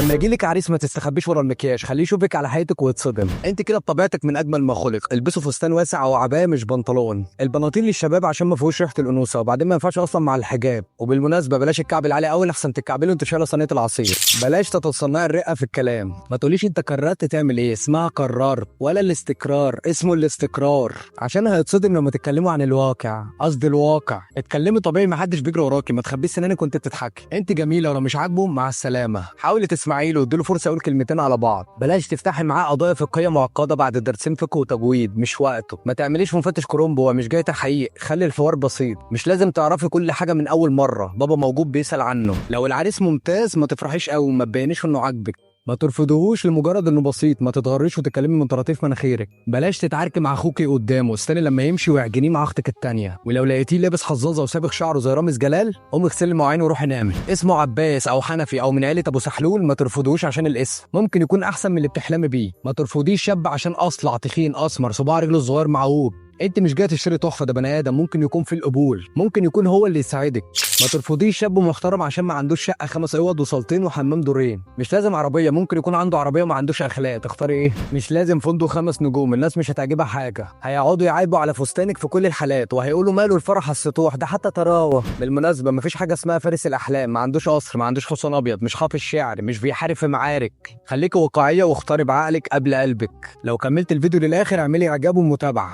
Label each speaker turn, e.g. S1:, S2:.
S1: لما يجيلك عريس ما تستخبيش ورا المكياج، خليه يشوفك على حياتك ويتصدم. انت كده بطبيعتك من اجمل ما خلق. البسوا فستان واسع او عبايه مش بنطلون. البناطيل للشباب عشان ما فيهوش ريحه الانوثه، وبعدين ما ينفعش اصلا مع الحجاب. وبالمناسبه بلاش الكعب العالي قوي لحسن تتكعبلي وانت شايله صينيه العصير. بلاش تتصنعي الرقه في الكلام. ما تقوليش انت قررت تعمل ايه، اسمها قررت، ولا الاستقرار اسمه الاستقرار، عشان هيتصدم لما تتكلموا عن الواقع. قصدي الواقع. اتكلمي طبيعي، ما حدش بيجري وراكي، ما تخبيش سنانك وانت بتضحكي. انت جميله ولو مش عاجبه مع السلامه. حاولي تسمعي له واديله فرصه يقول كلمتين على بعض. بلاش تفتحي معاه قضايا فقهيه معقده بعد درسين فقه وتجويد، مش وقته. ما تعمليش مفتش كرومبو، هو مش جاي تحقيق. خلي الحوار بسيط، مش لازم تعرفي كل حاجه من اول مره. بابا موجود بيسال عنه. لو العريس ممتاز ما تفرحيش قوي، ما تبينيش انه عاجبك. ما ترفضوهوش لمجرد انه بسيط، ما تتغريش وتتكلمي من طراطيف مناخيرك. بلاش تتعاركي مع اخوكي قدامه، استني لما يمشي واعجنيه مع اختك التانيه. ولو لقيتيه لابس حظاظه وسابق شعره زي رامز جلال، قومي اغسلي مواعينه وروحي نامي. اسمه عباس او حنفي او من عيله ابو سحلول، ما ترفضوهوش عشان الاسم، ممكن يكون احسن من اللي بتحلمي بيه. ما ترفضيش شاب عشان اصلع تخين اسمر صباع رجله الصغير معوج. انت مش جاي تشتري تحفه، ده بني ادم ممكن يكون في القبول، ممكن يكون هو اللي يساعدك. ما ترفضيش شاب محترم عشان ما عندوش شقه 5 اوض وصالتين وحمام دورين. مش لازم عربيه، ممكن يكون عنده عربيه وما عندوش اخلاق. تختاري ايه؟ مش لازم فندق 5 نجوم، الناس مش هتعجبها حاجه. هيقعدوا يعيبوا على فستانك في كل الحالات، وهيقولوا ماله الفرح على السطوح ده حتى طراوه. بالمناسبه مفيش حاجه اسمها فارس الاحلام، ما عندوش قصر، ما عندوش حصان ابيض، مش حافظ شعر، مش بيحارب في معارك. خليكي واقعيه واختاري بعقلك قبل قلبك. لو كملت الفيديو للاخر اعملي اعجاب ومتابعه.